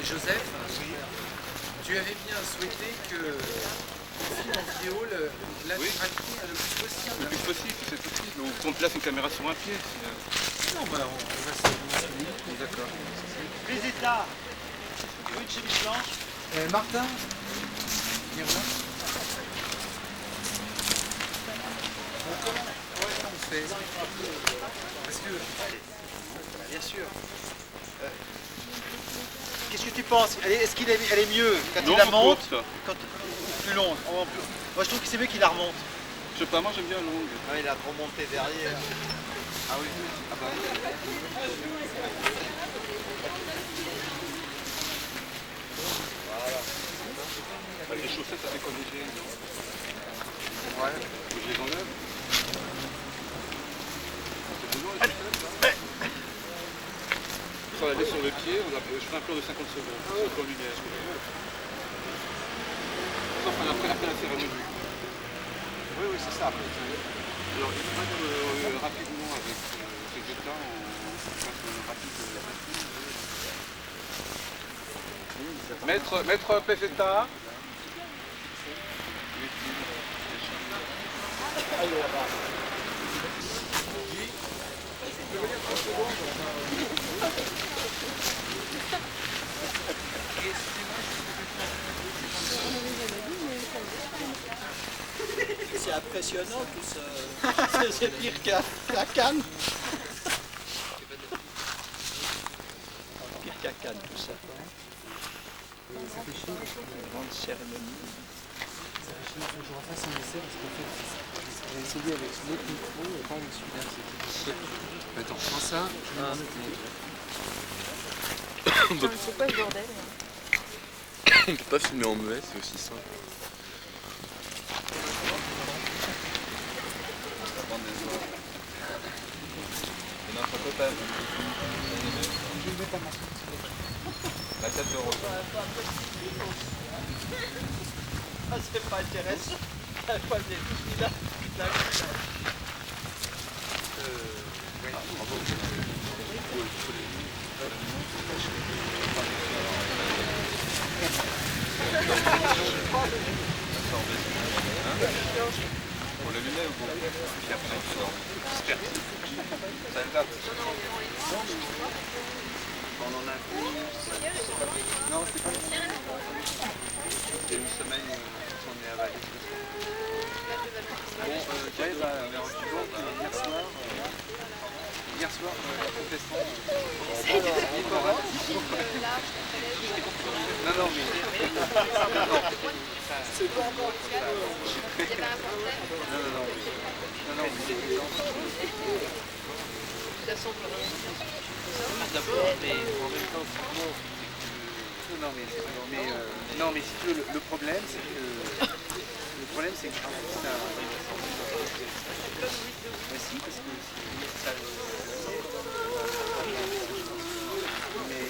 Joseph, tu avais bien souhaité que le film en vidéo l'intégralité le plus possible. Le plus possible, si c'est possible. Ou qu'on place une caméra sur un pied. Non, bah on va se... D'accord. Les états. Une chemise blanche. Martin, viens voir. Comment on fait? Parce que... Bien sûr. Qu'est-ce que tu penses? Est-ce qu'elle est mieux quand il la monte quand plus longue? Moi je trouve que c'est mieux qu'il la remonte. Je sais pas, moi j'aime bien longue. Ah, il a trop monté derrière. Ah oui, ah bah oui. Voilà. Avec les chaussettes, ça fait comme les jeans. Ouais. Je les enlève. Ça la laisse sur le pied, je fais un plan de 50 secondes. C'est pour lumière. Ça, après la cérémonie. Oui, oui, c'est ça. Alors, il faut mettre rapidement avec ces états, on passe rapide. Maître Peseta. Allez, là-bas. C'est impressionnant tout ça. C'est pire qu'à Cannes. Pire qu'à Cannes tout ça. Grande cérémonie. Je refasse un essai parce qu'en fait, j'ai essayé avec l'autre micro et pas avec celui-là. Attends, prends ça, je vais m'en mettre. C'est quoi ce bordel? On peut pas filmer en muet, c'est aussi simple. La tête de rose. Ah, c'est pas intéressant. Pas celui-là. Pour le lunettes ou bon? Puis après, j'espère que ça date. On en a un peu. Non, c'est pas une semaine où on est avalé. Bon, Jay, hier soir, protestant. Non, non, mais... C'est pas encore. Non, non, non. Non, non, mais... D'abord, mais en même temps, Non, mais si tu veux, le problème, c'est que... Le problème, c'est que... Mais si, parce que ça... Mais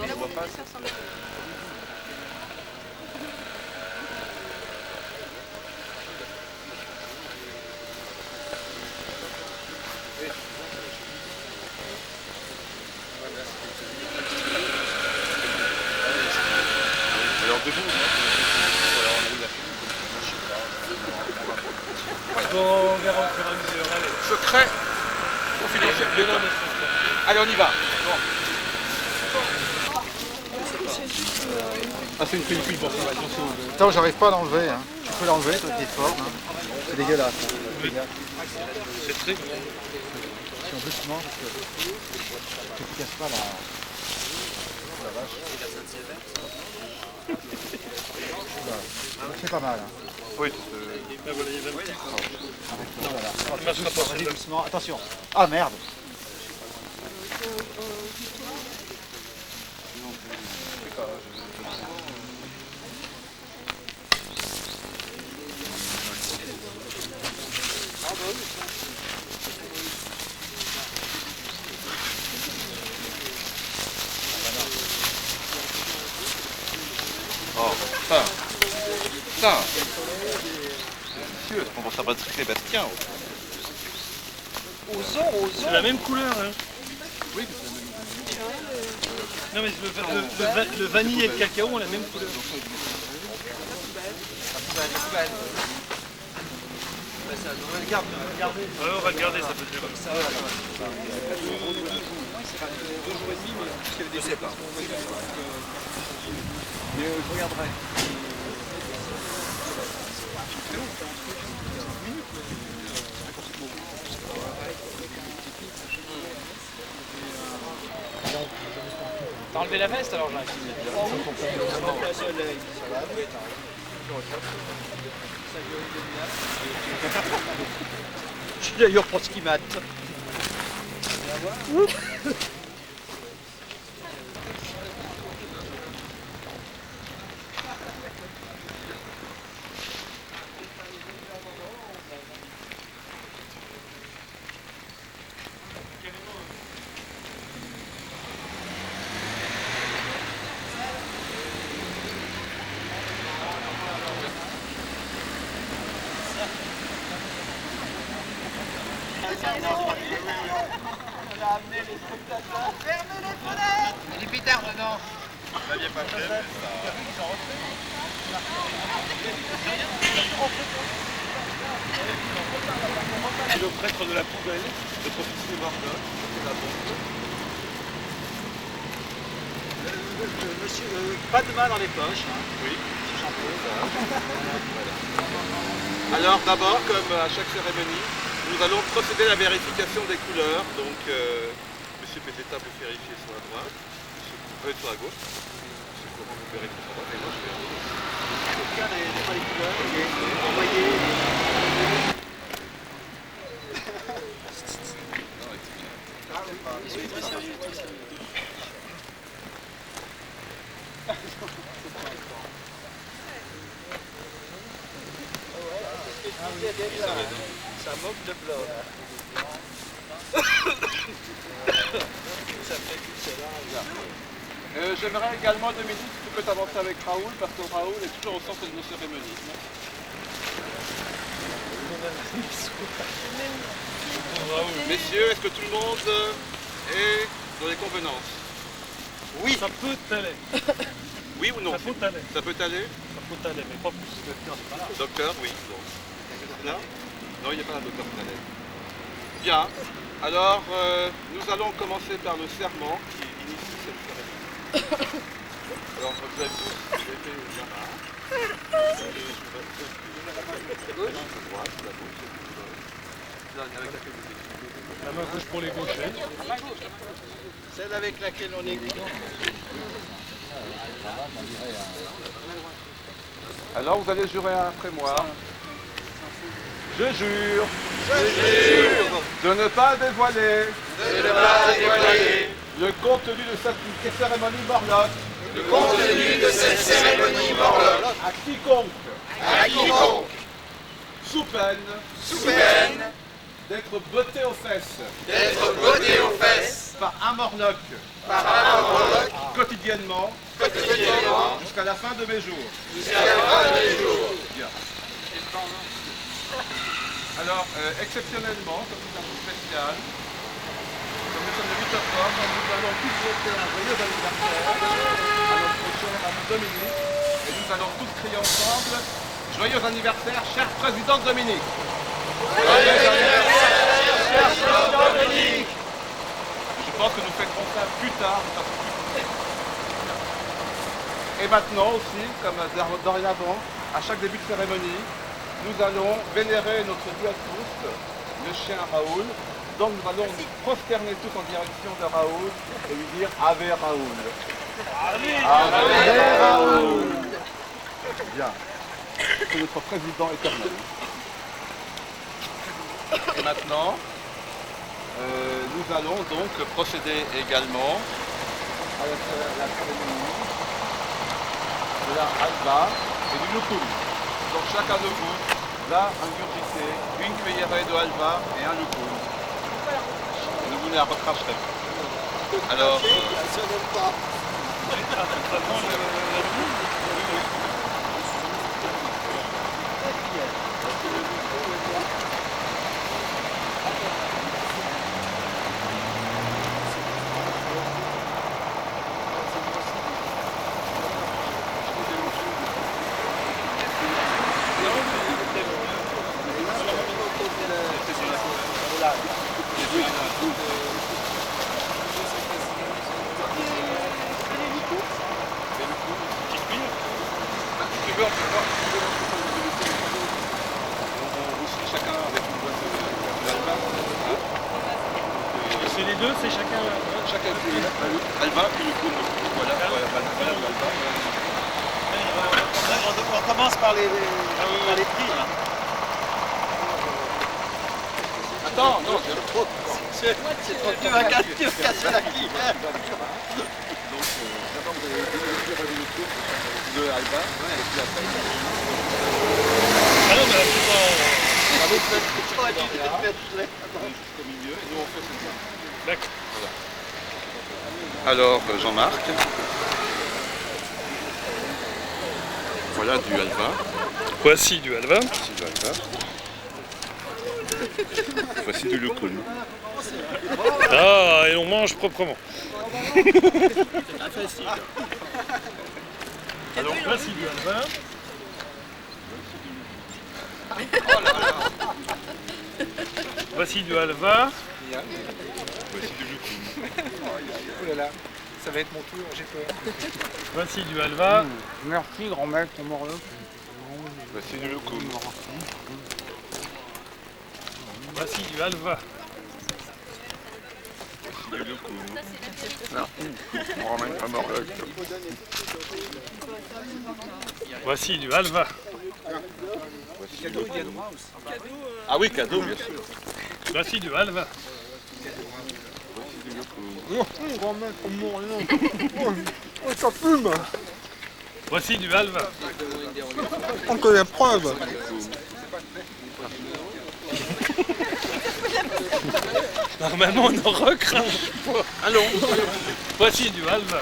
je vois pas ça. Alors debout, Bon, on verra au fur et à mesure. Allez. secret confidentiel. Allez, on y va. Ah, c'est une pellicule pour ça, attention. Attends, j'arrive pas à l'enlever. Hein. Tu peux l'enlever, toi qui es fort. Hein. C'est dégueulasse. Hein. C'est très bon. Attention doucement parce que tu ne casses pas la vache. C'est pas mal. Hein. Oui, Vas-y doucement. Attention. Ah merde. Oh, ça. Monsieur, on va savoir trier Bastien. C'est la même couleur, hein. Oui, mais c'est la même Non mais le vanille et le cacao ont la même couleur. Regarde, regardez. Ouais, on va le garder, ça peut être comme ça. Je sais pas. Mais je regarderai. T'as enlevé la veste alors, Jacques? Je suis d'ailleurs pour ce qui mate. Les pétards dedans. C'est le prêtre de la poubelle, le professeur Marlotte, c'est la bombe. Monsieur, pas de main dans les poches. Hein. Oui. Alors d'abord, comme à chaque cérémonie, nous allons procéder à la vérification des couleurs. Donc, Monsieur Pézetta vous vérifier sur la droite, sur la gauche. Monsieur Courant vous vérifier sur la droite, et moi je vais Quelqu'un n'est pas les couleurs. Envoyez. Ils sont très sérieux, très sérieux. Ça moque de blanc. J'aimerais également, Dominique, si tu peux t'avancer avec Raoul, parce que Raoul est toujours au centre de nos cérémonies. Messieurs, est-ce que tout le monde est dans les convenances? Oui. Ça peut t'aller. Oui ou non? Ça peut aller. Ça peut aller? Ça peut aller, mais pas plus. Docteur, oui. Là? Non, il n'y a pas un docteur Finalais. Bien. Alors, nous allons commencer par le serment qui initie cette cérémonie. Alors, vous avez tous été bien là. Gauche, droite, la gauche, avec laquelle vous écrivez. La main gauche pour les gauchers. Celle avec laquelle on écrit. Alors, vous allez jurer après moi. Je jure. De ne pas dévoiler. Le contenu de cette cérémonie morlotte. À quiconque. Sous peine. D'être botté aux fesses. Par un morloc. Quotidiennement. Jusqu'à la fin de mes jours. Bien. Alors, exceptionnellement, comme c'est un jour spécial, comme nous sommes le 8 octobre, nous allons tous souhaiter un joyeux anniversaire à notre cher ami Dominique, et nous allons tous crier ensemble « Joyeux anniversaire, cher président Dominique !» Joyeux anniversaire, cher président Dominique! Je pense que nous fêterons ça plus tard, de façon plus complète. Et maintenant aussi, comme dorénavant, à chaque début de cérémonie, nous allons vénérer notre dieu à tous, le chien Raoul. Donc nous allons nous prosterner tous en direction de Raoul et lui dire Ave Raoul. Ave Raoul. Bien. C'est notre président éternel. Et maintenant, nous allons donc procéder également à la cérémonie de la Alba et du Loukoum. Donc chacun de vous va ingurgiter une cuillerée de halva et un loukoum. Et vous la recracherez. Alors... Tu veux, on aussi chacun avec une boîte d'Alba. C'est les deux, c'est chacun. Chacun Alba puis le coup. Voilà, voilà l'Alba. On commence par les prix. Là. Attends, non, c'est trop. Tu vas casser la qui. Donc, d'abord, vous avez deux tours de Alba. Et puis après, Ah non, mais là, c'est pas. jusqu'au milieu. Et nous, on fait comme ça. D'accord. Alors, Jean-Marc. Voilà du Alba. Voici du Alva. Voici du Alba. Voici du Lucum. Ah, et on mange proprement. Alors voici du Alva. Voici du Alva. Voici du Lucum. Oh là là, ça va être mon tour, j'ai peur. Voici du Alva. Merci grand maître Morloc. Voici du Lucum. Voici du Alva. Du Lucum. On ramène pas Morloc. Voici du Alva. Cadeau, il y a droit aussi. Ah oui, cadeau, bien sûr. Voici du Alva. Voici du Lucum. Grand maître Morloc. Oh, ça fume. Voici du Alva. On connaît la preuve. Normalement, on en recrache pas. Allons. Voici du Alva.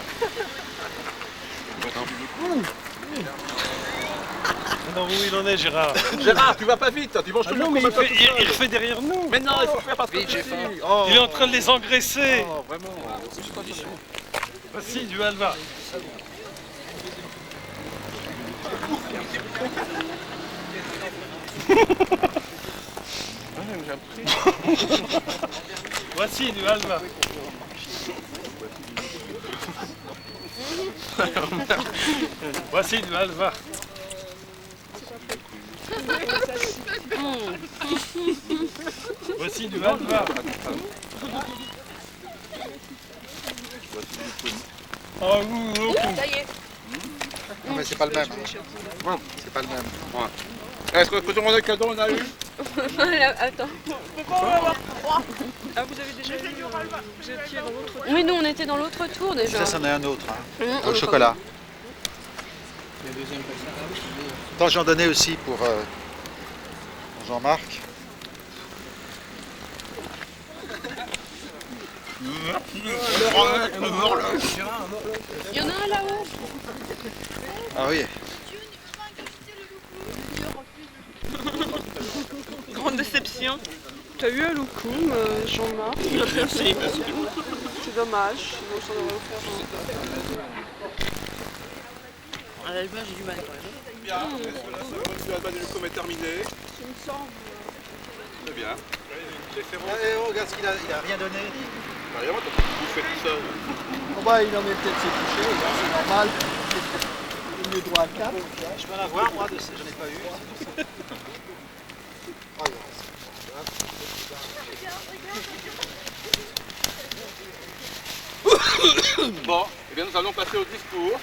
Non, où il en est, Gérard? Gérard, tu vas pas vite, tu manges Ah toujours non, mais comme un il refait derrière nous. Mais non, il faut faire parce que j'ai faim. Oh, Il est en train de les engraisser. oh, vraiment. Voici du Alva. Voici du Alva. Voici du Alva. Voici du Alva. Oh, Ça y est. Non, mais c'est pas le même. C'est pas le même. Est-ce que tout le monde a le cadeau, on a eu? Voilà, attends. Ah, vous avez déjà eu, vous étiez dans l'autre. Oui, nous on était dans l'autre tour déjà. Ça, c'en est un autre. Hein. Au Au chocolat. Le deuxième passage. Attends, j'en donnais aussi pour Jean-Marc. Il y en a un là-haut. Ah oui. Grande déception. T'as eu un loukoum, Jean-Marc? merci. C'est dommage, sinon ça aurait offert À l'Alba, j'ai du mal quand même. Bien. Le Alba du Lucum est terminé. Très bien. Regarde ce qu'il a, il a rien donné. Vraiment, vous faites tout ça. Oh bah, il en est peut-être s'est touché, c'est normal. Il est droit à 4. Je peux en avoir, moi, j'en ai pas eu. Bon, eh bien, nous allons passer au discours.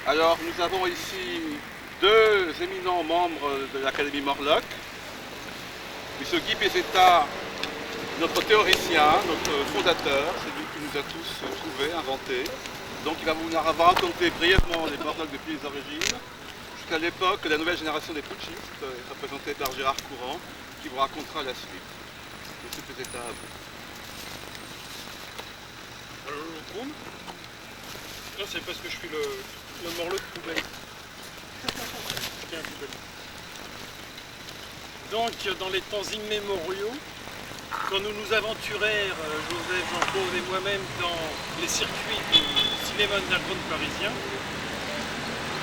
Alors, nous avons ici deux éminents membres de l'Académie Morloc. Monsieur Guy Pézetta, notre théoricien, notre fondateur, c'est lui qui nous a tous trouvés, inventés. Donc il va vous raconter brièvement les Morlocs depuis les origines, jusqu'à l'époque de la nouvelle génération des putschistes, représentée par Gérard Courant, qui vous racontera la suite. Monsieur Pézetta, à vous. Non, c'est parce que je suis le morlot de poubelle. Donc, dans les temps immémoriaux, quand nous nous aventurèrent, Joseph, Jean-Claude et moi-même, dans les circuits du cinéma underground parisien,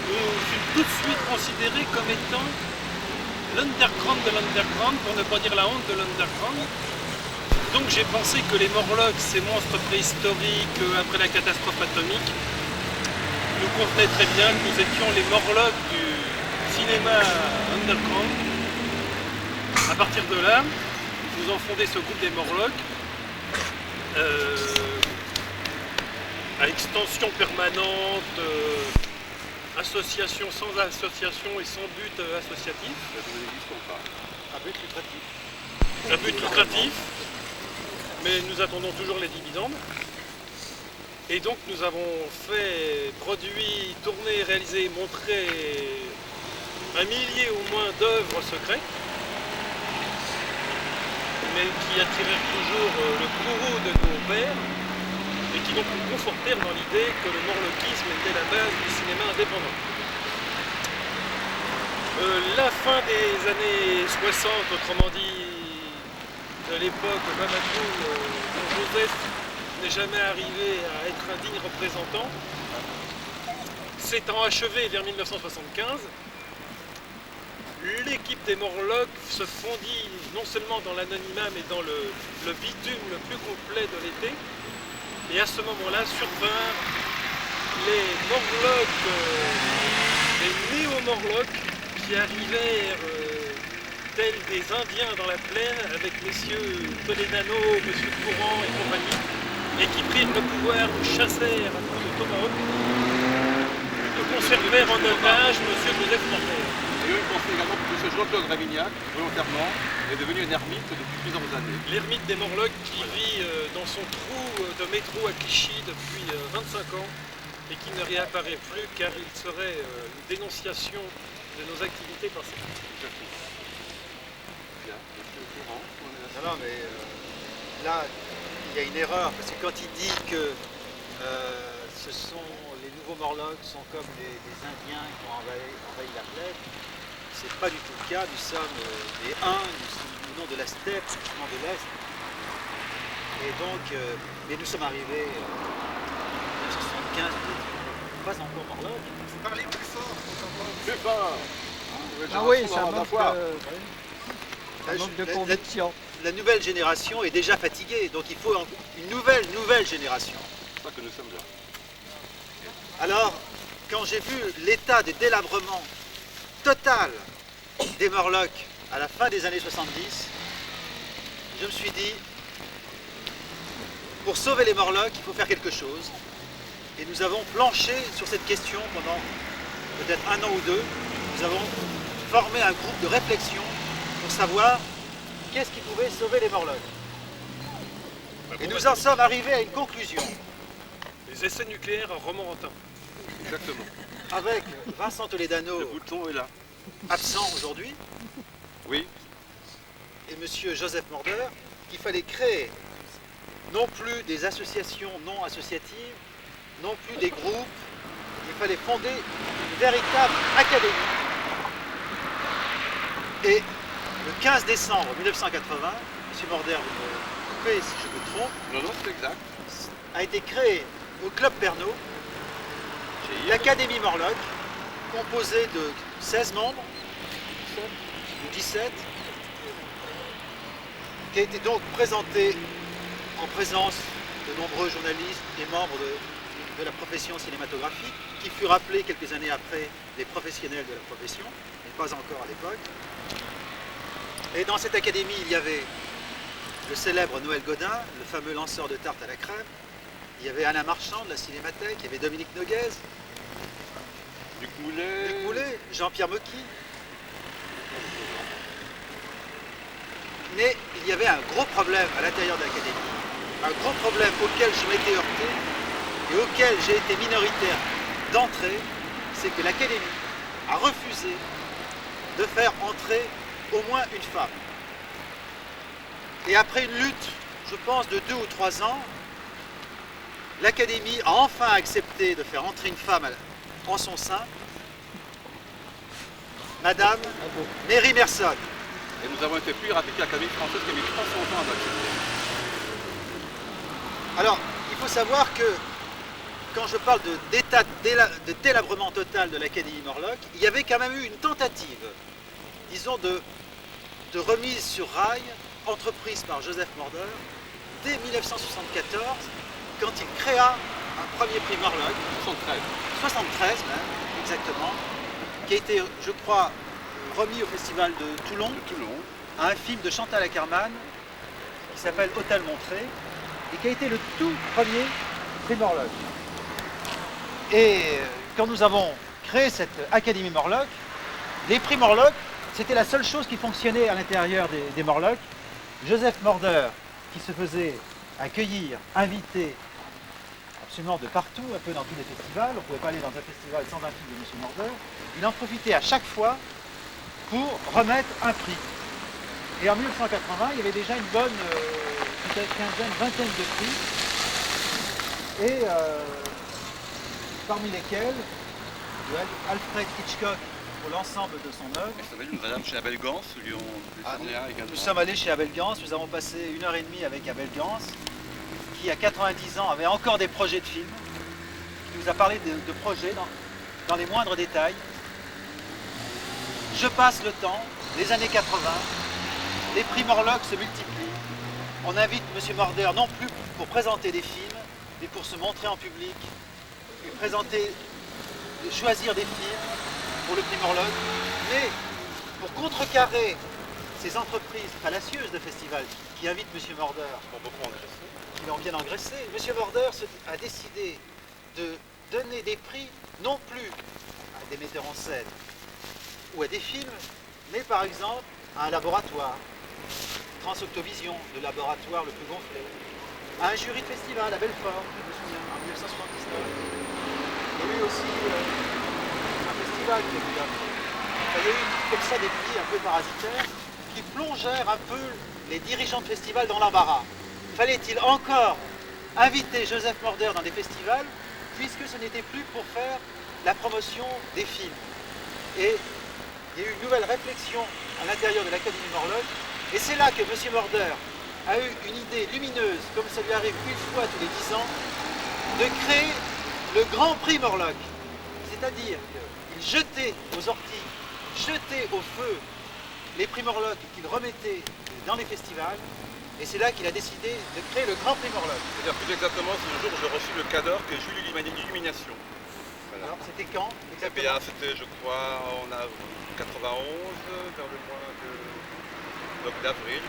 nous fûmes tout de suite considérés comme étant l'underground de l'underground, pour ne pas dire la honte de l'underground. Donc j'ai pensé que les Morlocks, ces monstres préhistoriques après la catastrophe atomique, nous convenaient très bien, que nous étions les Morlocks du cinéma underground. À partir de là, nous avons fondé ce groupe des Morlocks à extension permanente, association sans association et sans but associatif. À but lucratif. À but lucratif, mais nous attendons toujours les dividendes. Et donc nous avons fait, produit, tourné, réalisé, montré 1 millier au moins d'œuvres secrètes, mais qui attirèrent toujours le courroux de nos pères et qui donc nous confortèrent dans l'idée que le morlockisme était la base du cinéma indépendant. La fin des années 60, autrement dit de l'époque Mamadou, dont Joseph n'est jamais arrivé à être un digne représentant, s'étant achevé vers 1975, l'équipe des Morlocks se fondit non seulement dans l'anonymat mais dans le bitume le plus complet de l'été. Et à ce moment-là survinrent les Morlocks, les néo-Morlocks qui arrivèrent tels des Indiens dans la plaine avec messieurs Toledano, monsieur Courant et compagnie, et qui prirent le pouvoir, chassèrent à coups de tomahawk, que conservèrent en otage monsieur Joseph Morder. Et eux pensaient également que M. Jean-Claude Ravignac, volontairement, est devenu un ermite depuis plusieurs années. L'ermite des Morlocks qui vit dans son trou de métro à Clichy depuis 25 ans et qui ne réapparaît plus car il serait une dénonciation de nos activités passées. Bien, monsieur Courant, Non, mais là, il y a une erreur, parce que quand il dit que les nouveaux Morlocks sont comme les Indiens qui ont envahi la plaine, c'est pas du tout le cas. Nous sommes des Huns, nous venons de la steppe, justement de l'Est. Et donc, mais nous sommes arrivés en 1975, pas encore Morlocks. parlez plus fort, plus fort. Ah oui, ça manque de La- conviction. La nouvelle génération est déjà fatiguée, donc il faut une nouvelle génération. C'est ça que nous sommes là. Alors, quand j'ai vu l'état de délabrement total des Morlocks à la fin des années 70, je me suis dit, pour sauver les Morlocks, il faut faire quelque chose. Et nous avons planché sur cette question pendant peut-être 1 an ou 2. Nous avons formé un groupe de réflexion pour savoir qu'est-ce qui pouvait sauver les Morlocks. Et nous en sommes arrivés à une conclusion. Les essais nucléaires à Romorantin. Exactement. Avec Vincent Toledano, Le bouton est là. absent aujourd'hui, Oui. et monsieur Joseph Morder, qu'il fallait créer non plus des associations non associatives, non plus des groupes, il fallait fonder une véritable académie. Et le 15 décembre 1980, monsieur Morder, vous me coupez si je me trompe, Non, non, c'est exact. a été créé au Club Pernod l'Académie Morlock, composée de 16 membres, ou 17, qui a été donc présentée en présence de nombreux journalistes et membres de la profession cinématographique, qui fut rappelé quelques années après les professionnels de la profession, mais pas encore à l'époque. Et dans cette académie, il y avait le célèbre Noël Godin, le fameux lanceur de tarte à la crème. Il y avait Alain Marchand de la Cinémathèque, il y avait Dominique Noguez, Luc Moulet. Luc Moulet, Jean-Pierre Mocky. Mais il y avait un gros problème à l'intérieur de l'académie, un gros problème auquel je m'étais heurté et auquel j'ai été minoritaire d'entrée, c'est que l'académie a refusé de faire entrer au moins une femme. Et après une lutte, je pense, de 2 ou 3 ans, l'Académie a enfin accepté de faire entrer une femme en son sein, Madame Mary Merson. Et nous avons été plus rapides que l'Académie française qui a mis 300 ans à l'accepter. Alors, il faut savoir que quand je parle de délabrement total de l'Académie Morlock, il y avait quand même eu une tentative, disons, de remise sur rail entreprise par Joseph Morder dès 1974, quand il créa un premier prix Morlock, 73 même, exactement, qui a été, je crois, remis au festival de Toulon, à un film de Chantal Akerman qui s'appelle Hôtel Montré, et qui a été le tout premier prix Morlock. Et quand nous avons créé cette Académie Morlock, les prix Morlock, c'était la seule chose qui fonctionnait à l'intérieur des Morlock. Joseph Morder, qui se faisait accueillir, inviter absolument de partout, un peu dans tous les festivals. On ne pouvait pas aller dans un festival sans un film de M. Morder. Il en profitait à chaque fois pour remettre un prix. Et en 1980, il y avait déjà une bonne peut-être quinzaine, vingtaine de prix. Et parmi lesquels Alfred Hitchcock pour l'ensemble de son œuvre. Nous allons chez Abel Gance, lui ont décerné un également. Nous sommes allés chez Abel Gance, nous avons passé 1h30 avec Abel Gance, qui à 90 ans avait encore des projets de films, qui nous a parlé de projets dans les moindres détails. Je passe le temps, les années 80, les prix Morlock se multiplient. On invite M. Morder non plus pour présenter des films, mais pour se montrer en public, lui présenter, choisir des films pour le prix Morlock, mais pour contrecarrer ces entreprises fallacieuses de festivals qui invitent M. Morder, qui l'ont bien engraissé, M. Morder a décidé de donner des prix non plus à des metteurs en scène ou à des films, mais par exemple à un laboratoire, Transoctovision, le laboratoire le plus gonflé, à un jury de festival à Belfort, je me souviens, en 1979. Il y a eu aussi un festival qui a eu il y a eu comme ça des prix un peu parasitaires qui plongèrent un peu les dirigeants de festivals dans l'embarras. Fallait-il encore inviter Joseph Morder dans des festivals puisque ce n'était plus pour faire la promotion des films. Et il y a eu une nouvelle réflexion à l'intérieur de l'Académie Morlock, et c'est là que M. Morder a eu une idée lumineuse, comme ça lui arrive une fois tous les 10 ans, de créer le Grand Prix Morlock. C'est-à-dire qu'il jetait aux orties, jetait au feu les prix Morlock qu'il remettait dans les festivals, et c'est là qu'il a décidé de créer le Grand Prix Morlock. C'est-à-dire plus exactement, c'est le jour où j'ai reçu le cadre qui est Julie l'Illumination. Voilà. Alors c'était quand Eh exactement? bien, c'était, je crois, en 91, vers le mois d'avril.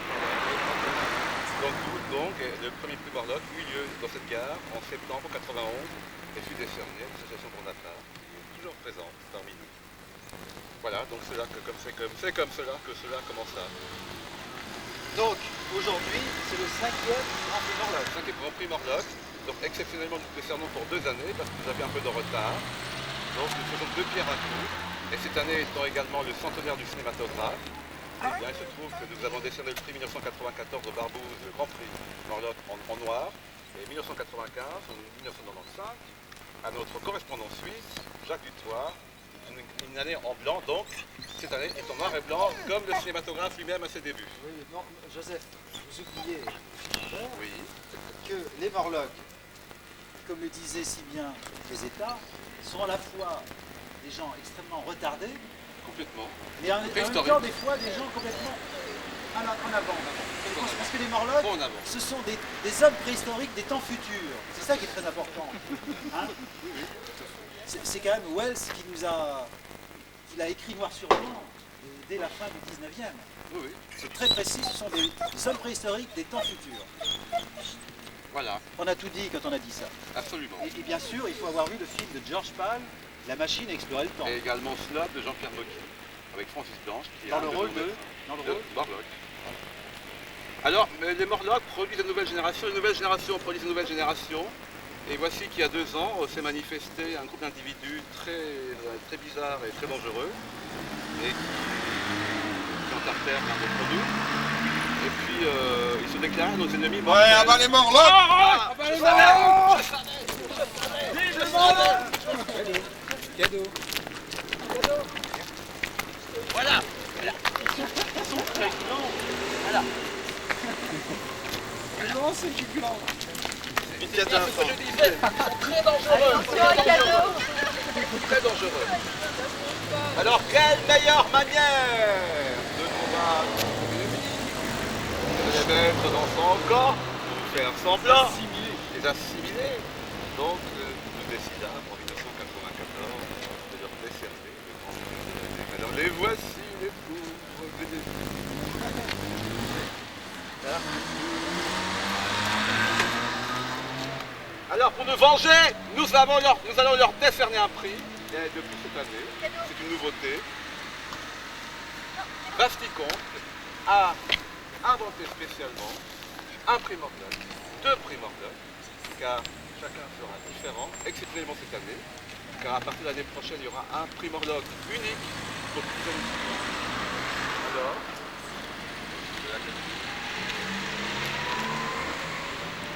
Donc, le premier prix Morlock eut lieu dans cette gare en septembre 91 et fut décerné à l'association Bonaparte, toujours présente parmi nous. Voilà, donc c'est là que c'est comme cela que cela commença. Donc aujourd'hui, c'est le 5e Grand Prix Morlock. 5e Grand Prix Morlock. Donc exceptionnellement, nous le décernons pour 2 années parce que nous avions un peu de retard. Donc nous faisons 2 pierres à coup. Et cette année étant également le centenaire du cinématographe, eh bien, il se trouve que nous avons décerné le prix 1994 au Barbouze, le Grand Prix Morlock en noir, et 1995 ou 1995 à notre correspondant suisse, Jacques Dutoit, une année en blanc, donc cette année est en noir et blanc, comme le cinématographe lui-même à ses débuts. Oui, non, Joseph, vous oubliez Oui. que les Morlock, comme le disaient si bien les États, sont à la fois des gens extrêmement retardés, Complètement. mais en même temps des fois des gens complètement en avant. Parce que les Morlock, ce sont des hommes préhistoriques des temps futurs. C'est ça qui est très important. Hein, c'est quand même Wells qui l'a écrit noir sur blanc dès la fin du 19e. Oui. C'est très précis, ce sont des hommes préhistoriques des temps futurs. Voilà, On a tout dit quand on a dit ça. absolument. Et bien sûr, il faut avoir vu le film de George Pal, La machine à explorer le temps. Et également Slot de Jean-Pierre Mocky, avec Francis Blanche, qui Dans est le un rôle nos- de Morlock. Alors, mais les Morlocks produisent une nouvelle génération, produit une nouvelle génération. Et voici qu'il y a 2 ans, s'est manifesté un groupe d'individus très bizarres et très dangereux, et qui enterrèrent l'un d'entre nous. Et puis, ils se déclarent nos ennemis mortels. Ouais, ah bah les Morlocks! Je savais. Cadeau. Voilà. Non, c'est du blanc. C'est ce que je disais, très dangereux. Très dangereux. Alors, quelle meilleure manière de combattre l'ennemi que de les mettre dans son camp, pour faire semblant, les assimiler. Donc, nous décidâmes en 1994 de leur décerner le grand prix de l'année. Alors, les voici, les pauvres bénéficiaires. Alors, pour nous venger, nous allons leur décerner un prix. Et depuis cette année, c'est une nouveauté. Basticon a inventé spécialement un prix Morlock, deux prix Morlock, car chacun sera différent, exceptionnellement cette année, car à partir de l'année prochaine, il y aura un prix Morlock unique pour toutes les émissions. Alors,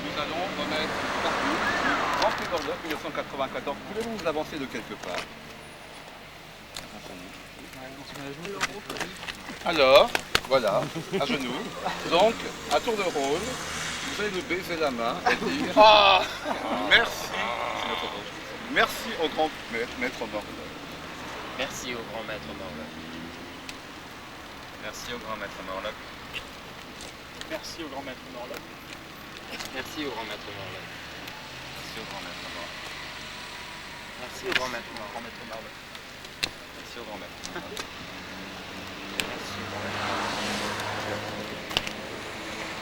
nous allons remettre partout Grand Prix Morlock 1994. Pouvez-vous vous avancer de quelque part? Alors, voilà, à genoux. Donc, à tour de rôle, vous allez nous baiser la main et dire merci. C'est notre rôle. Merci au grand maître Morlock. Merci au grand maître Morlock. Merci au grand maître Morlock. Merci au grand maître Morlock. Merci au grand maître Morlock. Merci au grand maître Morlock. Merci au grand maître Morlock. Merci au grand maître Morlock.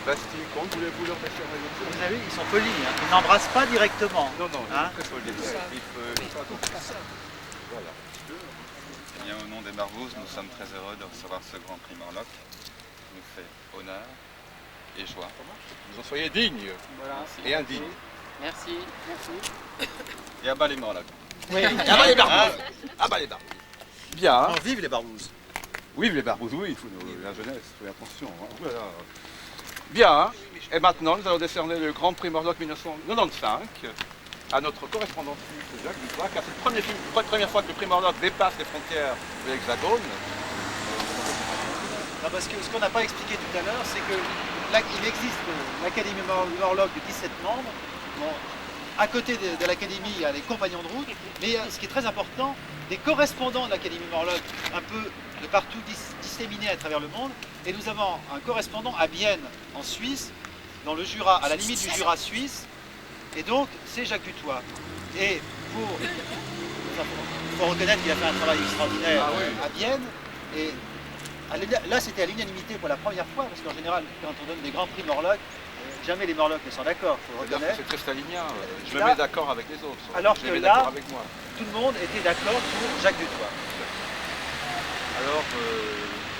Basticon, voulez-vous leur décerner le prix? Vous avez vu, ils sont polis, hein. Ils n'embrassent pas directement. Non, non, Hein? très poli. Voilà. Eh bien, au nom des Barbouzes, nous sommes très heureux de recevoir ce grand prix Morlock qui nous fait honneur et joie. Vous en soyez dignes et indignes. Merci. Et à bas les Morlocks. Oui. Ah bah les barbouzes. Ah bah les barbouzes. Bien. Non, vive les barbouzes. Oui, les barbouzes, oui, il faut la jeunesse, faites attention. Hein. Voilà. Bien, et maintenant nous allons décerner le Grand Prix Morlock 1995 à notre correspondant suisse Jacques Dutoit, car c'est la première fois que le prix Morlock dépasse les frontières de l'Hexagone. Non, parce que ce qu'on n'a pas expliqué tout à l'heure, c'est que il existe l'Académie Morlock de 17 membres. Bon, à côté de l'Académie, il y a les compagnons de route, mais ce qui est très important, des correspondants de l'Académie Morlock, un peu de partout disséminés à travers le monde. Et nous avons un correspondant à Bienne, en Suisse, dans le Jura, à la limite du Jura suisse. Et donc, c'est Jacques Dutoit. Et il faut reconnaître qu'il a fait un travail extraordinaire à Bienne. Et là, c'était à l'unanimité pour la première fois, parce qu'en général, quand on donne des grands prix Morlock, jamais les Morlocks ne sont d'accord, il faut le reconnaître. C'est très stalinien, je me mets d'accord avec les autres. Alors je que me mets là, d'accord avec moi. tout le monde était d'accord pour Jacques Dutoit. Alors,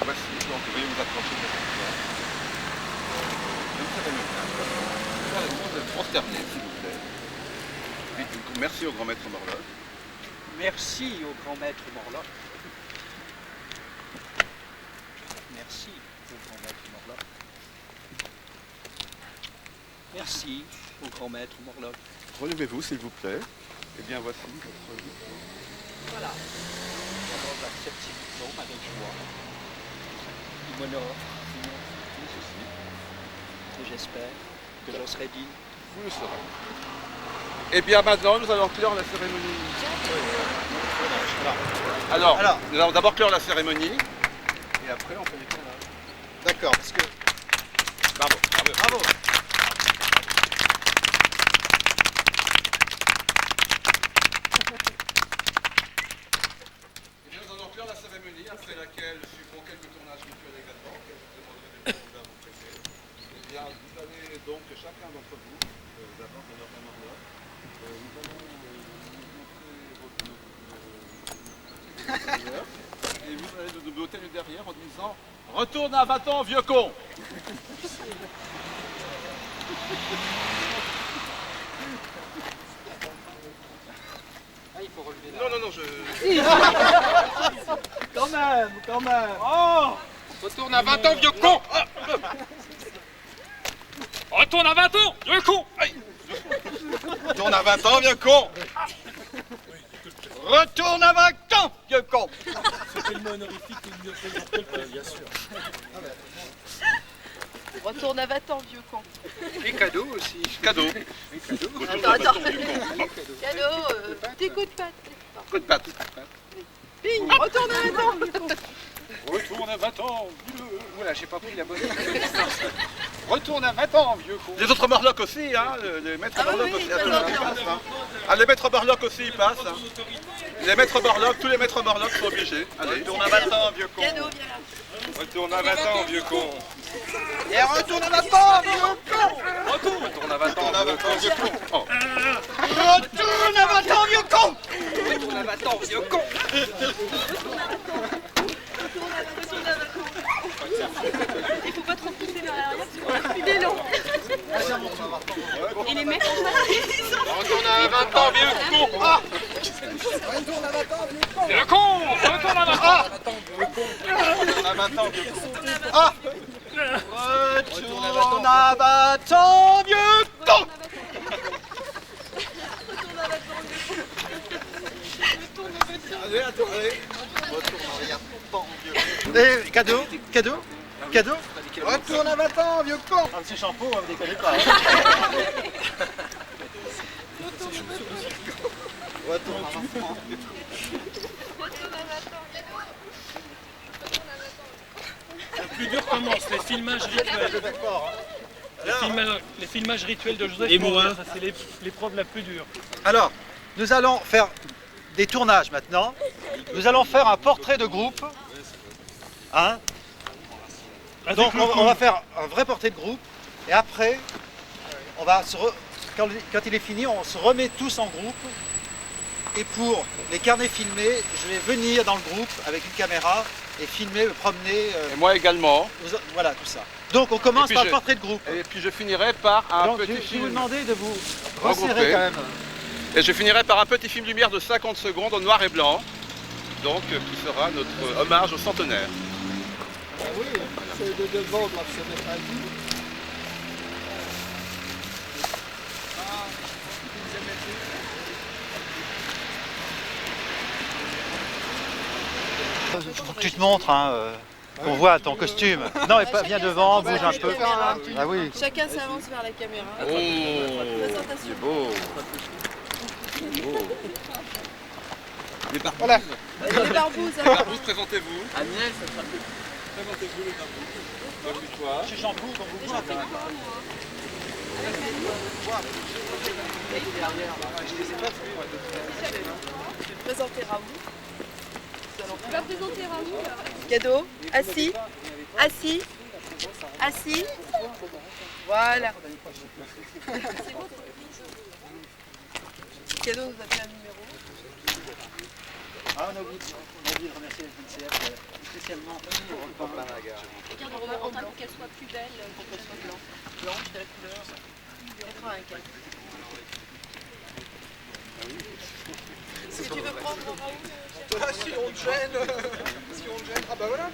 voici, donc veuillez vous approcher de cette fois. Vous allez vous prosterner, s'il vous plaît. Dites merci au grand maître Morlock. Merci au grand maître Morlock. Merci au grand maître Morlock. Merci au grand maître Morlock. Relevez-vous, s'il vous plaît. Eh bien, voici votre... Voilà. D'abord, j'accepte ces diplômes avec joie. Il m'honore. Et j'espère que je serai digne. Vous le saurez. Eh bien, maintenant, nous allons clore la cérémonie. Alors, nous allons d'abord clore la cérémonie. Et après, on fait les tournages. D'accord, parce que... Bravo, bravo. Bravo. Eh bien, nous allons clore la cérémonie, après laquelle suivront quelques tournages mutuels également, que je vous demanderai de vous prêter. Eh bien, vous allez donc, chacun d'entre vous, d'abord, énormément là, nous allons vous montrer et vous allez nous botter le derrière en disant « Retourne à 20 ans, vieux con !» Ah, il faut relever là. Non, non, non, je... Quand même, quand même. Oh! Retourne à 20 ans, vieux con. Retourne à 20 ans, vieux con! Aïe. Retourne à 20 ans, vieux con! Retourne à 20 ans, vieux con. C'était le mot honorifique qu'il ne présentait pas, bien sûr. Retourne à 20 ans, vieux con. Et cadeau aussi. Cadeau. Attends. Cadeau, t'écoutes pas. Coup de patte. Bing, retourne à 20 ans. Retourne à 20 ans, Voilà, j'ai pas pris la bonne distance. Retourne à 20 ans, vieux con. Les autres Morlocks aussi, hein. Les maîtres Morlocks aussi. Ah, les maîtres Morlocks aussi, ils passent. Hein. Les maîtres Morlocks, tous les maîtres Morlocks sont obligés. Allez. Retourne à 20 ans, vieux con. Cadeau, viens là. Retourne à 20 ans, vieux con. Et retourne à 20 ans, vieux con. Retourne à 20 ans, vieux con. Oh. Retourne à 20 ans, vieux con. Retourne à 20 ans, vieux con. Il faut pas trop pousser vers l'arrière parce qu'on a plus d'élan. Et les mecs Retourne à 20 ans, vieux con. Ah. Retourne à 20 ans, vieux con. Vieux con, retourne à 20 ans. Retourne à 20 ans, vieux con. Ah. Retourne à 20 ans, vieux con. Allez, attendez. Et cadeau, cadeau, cadeau. Retourne à 20 ans, vieux con. Ah, c'est shampoo, vous déconnez pas. Retourne à 20 ans. Le plus dur commence, les filmages rituels. Les filmages rituels de Joseph. Et moi. Ça, c'est l'épreuve la plus dure. Alors, nous allons faire des tournages maintenant. Nous allons faire un portrait de groupe. Hein? Donc on va faire un vrai portrait de groupe. Et après, on va quand il est fini, on se remet tous en groupe. Et pour les carnets filmés, je vais venir dans le groupe avec une caméra et filmer, me promener. Et moi également. Voilà, tout ça. Donc on commence par le portrait de groupe. Et puis je finirai par un Donc, petit je vais film. vous demander de vous Regroupé. resserrer quand même. Et je finirai par un petit film lumière de 50 secondes en noir et blanc. Donc qui sera notre hommage au centenaire. Ah oui, c'est de devant, on doit se mettre à jour. Faut que tu te montres, hein, qu'on voit ton costume. Non, mais pas, viens devant, bouge un peu. Ah oui. Chacun s'avance vers la caméra. Oh, Présentation. c'est beau. Voilà. Les barbouzes. Les barbouzes, présentez-vous. Agnès, ça sera plus. Présentez-vous les barbouzes. Occupe-toi. Chez Shampoo, quand vous voit. Je vais présenter Raoul. Tu vas présenter Raoul. Cadeau. Assis. Assis. Assis. Voilà. Cadeau nous a fait un numéro. Ah, on a oublié de remercier la SNCF spécialement pour la bagarre. Regarde, on va pour qu'elle soit plus belle, qu'elle soit blanche. Blanche, de la couleur. 95. Si tu veux prendre Raoul. Si on te gêne, ah bah voilà.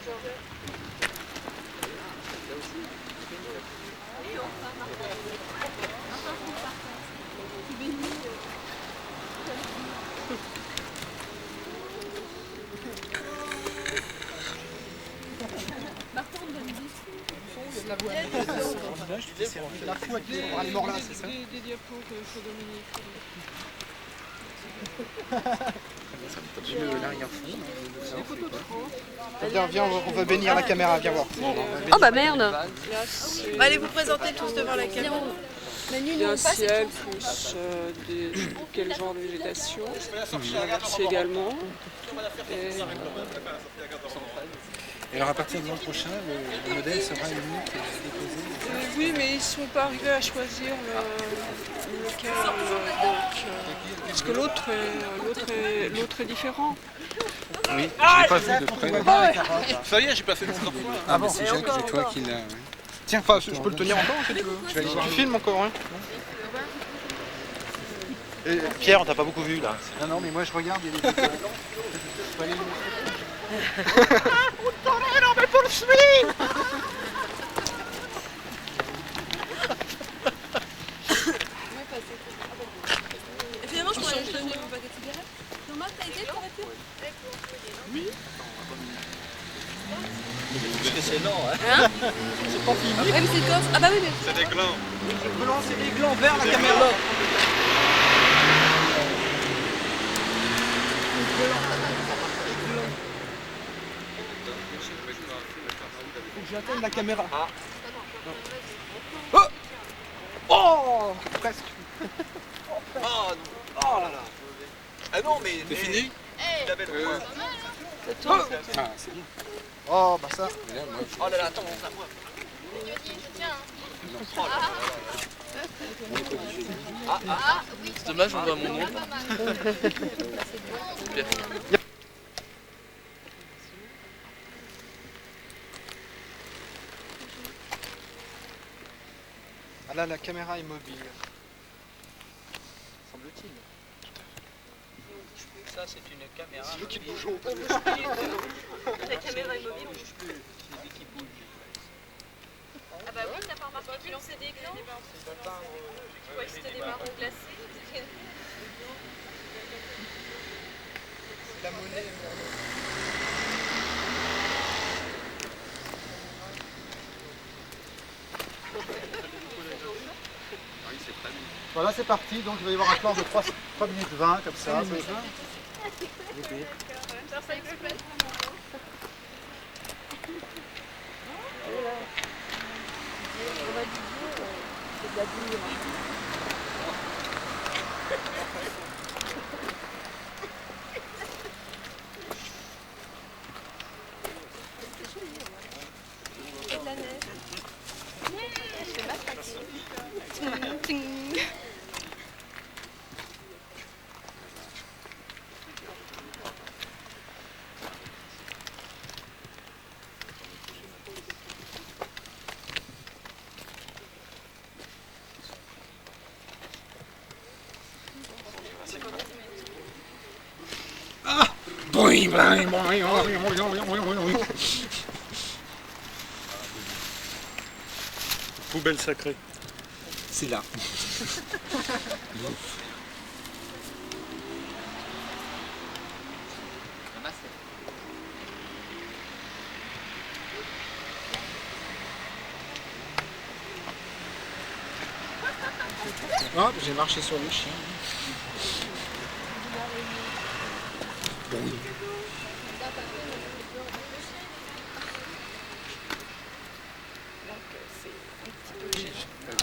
La voix. La foi qui est les morts là, c'est ça? Des diapos pour Dominique. Viens, on va bénir la caméra, viens voir. Oh bah merde! Allez vous présenter tous devant la caméra. Il y a un ciel plus quel genre de végétation. C'est également. Et alors à partir du mois prochain, le modèle sera unique déposé. Oui, mais ils ne sont pas arrivés à choisir lequel. Parce que l'autre est différent. Oui, je l'ai pas vu de près. Ça y est, j'ai passé le temps. Ah bon, c'est toi qui l'as. Tiens, je peux le tenir encore si tu veux. Je vais aller voir. Tu filmes encore, hein? Pierre, on t'a pas beaucoup vu là. Non, mais moi je regarde, il y a des détails. On me poursuit. Et finalement, je pourrais aller donner mon paquet de cigarettes. Thomas, t'as aidé pour arrêter? Oui. Parce que c'est lent, hein? Hein? C'est pas fini. Oui, mais c'est corse. Ah bah oui, mais... C'est des glands. Je peux lancer des glands vers la caméra. Faut que j'attende la caméra. Oh, presque. Oh non. Oh là là. Ah non, mais. C'est fini? Il avait le point. Ah, c'est bien. Oh, bah ça. Mais là, moi, Oh là là, attends, c'est à moi. Oh là là. C'est dommage, on voit mon nom. Super. Ah là, la caméra est mobile. Semble-t-il. Ça, c'est une caméra. C'est nous qui bougeons. La caméra est mobile. C'est lui qui bouge. Ah bah oui, t'as pas remarqué qu'ils lançaient des glands? Je croyais que c'était des marrons glacés. La monnaie. Voilà, c'est parti. Donc il va y avoir un plan de 3 minutes 20 comme ça. Ça explose. C'est de la neige. C'est ma pratique. Poubelle sacrée. C'est là. Hop, j'ai marché sur le chien. Oui.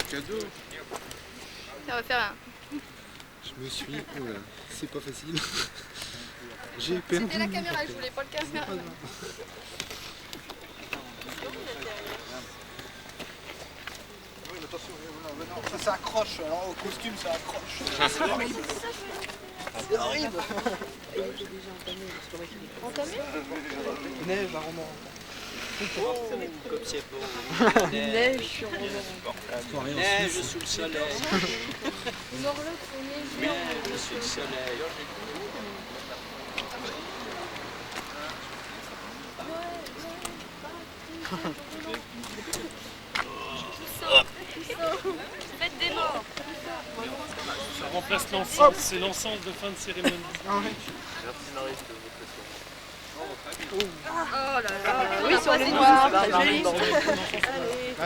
Cadeau. Ça va faire un. Je me suis... Oh là, c'est pas facile. J'ai perdu. C'était la caméra, je voulais pas le caméra. Oui, mais attention, ça s'accroche. Alors au costume, ça accroche. C'est horrible. C'est horrible. Entamé? Neige à roman. Comme c'est beau. Neige sur roman. Neige sous le soleil. Morlock, on est Neige sous le soleil. Faites des morts. Ça remplace l'encens, c'est l'encens de fin de cérémonie. Oh là là. Oui, sur les noirs. Ah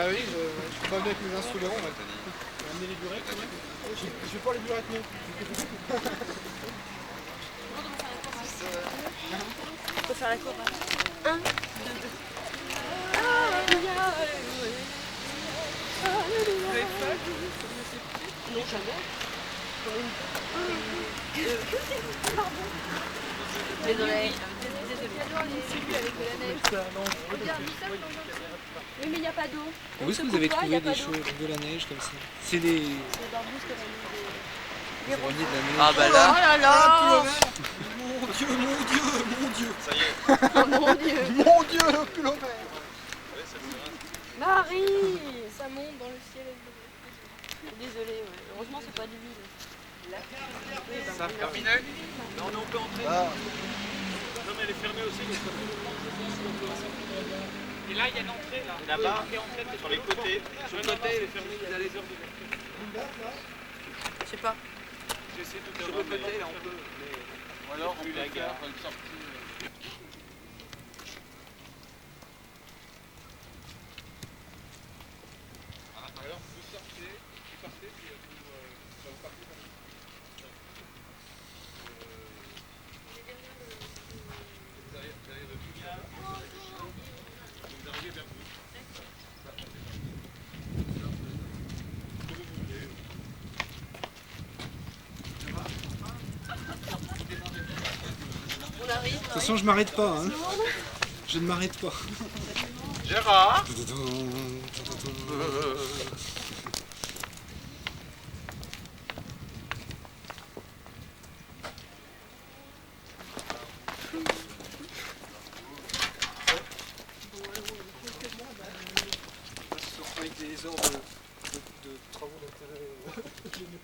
oui, je suis pas venu avec mes instruments. Amenez les burettes quand même. Je vais pas les burettes, non. On peut faire la chorale. 1, 2, 3. Non, jamais. Désolé. Oui, mais il n'y a pas d'eau. Où est-ce que vous avez trouvé des choses de la neige comme ça? C'est des... Des rogners de la neige. Ah bah là. Oh là là. Mon Dieu, mon Dieu, mon Dieu. Ça y est. Oh mon Dieu. Mon Dieu, le pullover. Marie. Ça monte dans le ciel. Désolée, ouais. Heureusement, c'est pas du vide. Ça terminé? Non, mais on peut entrer. Ah. Non mais elle est fermée aussi. Et là il y a l'entrée là. Là-bas, sur les côtés. Sur le côté elle est fermée, il y a les heures de Je sais pas. J'essaie tout à Sur le côté, là, on peut. Ou alors on peut faire une sortie. Alors vous sortez, puis vous partez comme ça. Vous arrivez vers vous. Que vous voulez. toute façon, je m'arrête pas. Hein. Je ne m'arrête pas. Gérard. Avec des ordres de travaux d'intérêt Tu nous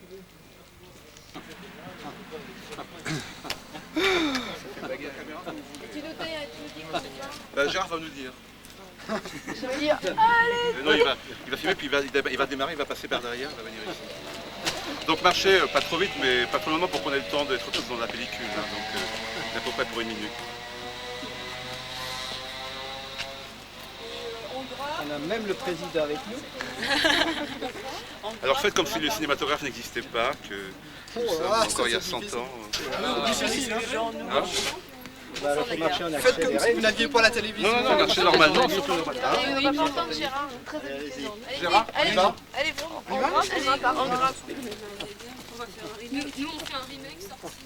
dis quoi? Bah, Gérard va nous dire. Je veux dire, allez. Non, il va filmer, puis il va démarrer, il va passer par derrière, il va venir ici. Donc marchez pas trop vite, mais pas trop longtemps pour qu'on ait le temps d'être tous dans la pellicule. Hein, donc on est à peu près pour 1 minute. On a même le président avec nous. Alors faites comme si le cinématographe n'existait pas, que encore il y a 100 ans. Hein? Bah, il faut marcher en accéléré. Vous n'aviez pas la télévision. Non, marchez normalement, surtout le matin. On va pas entendre Gérard, très habitué. Gérard, allez, on y va. Allez, on va. Nous, on fait un remake sorti.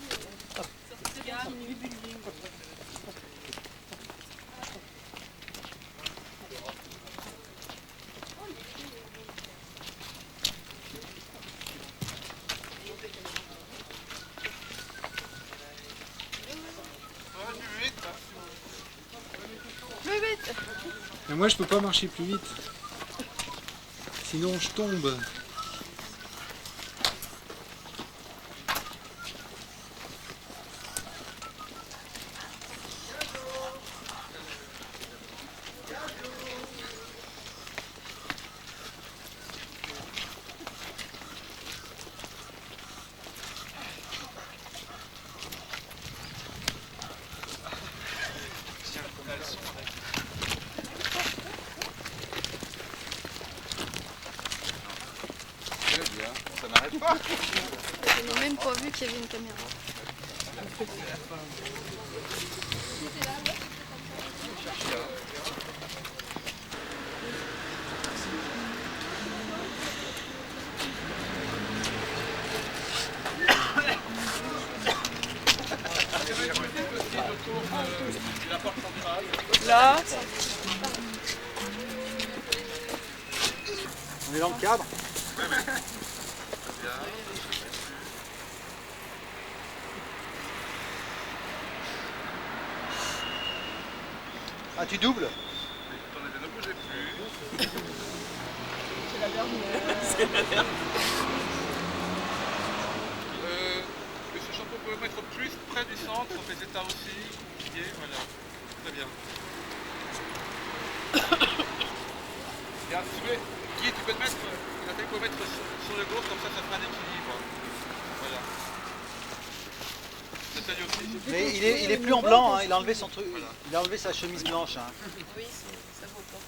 Mais moi, je peux pas marcher plus vite. Sinon, je tombe. Ça n'arrête pas. Je n'ai même pas vu qu'il y avait une caméra. Là, On est dans le cadre. Ah, tu doubles? Attendez, ne bougez plus. c'est la dernière. Ce champion peut mettre plus près du centre, les états aussi, compliqué, voilà. Très bien. Regarde, si tu veux, Guy, tu peux te mettre, la tête peut mettre sur le gauche, comme ça fera un équilibre. Voilà. Nathalie aussi. Mais il est plus en blanc, hein, il a enlevé son truc, Voilà. il a enlevé sa chemise blanche. Hein. Oui, ça vaut pas.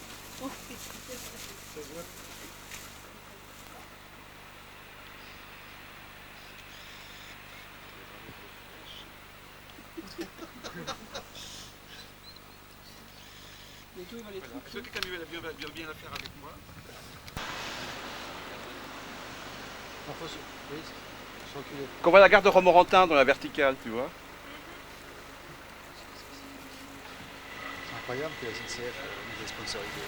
Est-ce que quelqu'un veut bien la faire avec moi? Qu'on voit la gare de Romorantin dans la verticale, tu vois. C'est incroyable que la SNCF nous ait sponsorisé.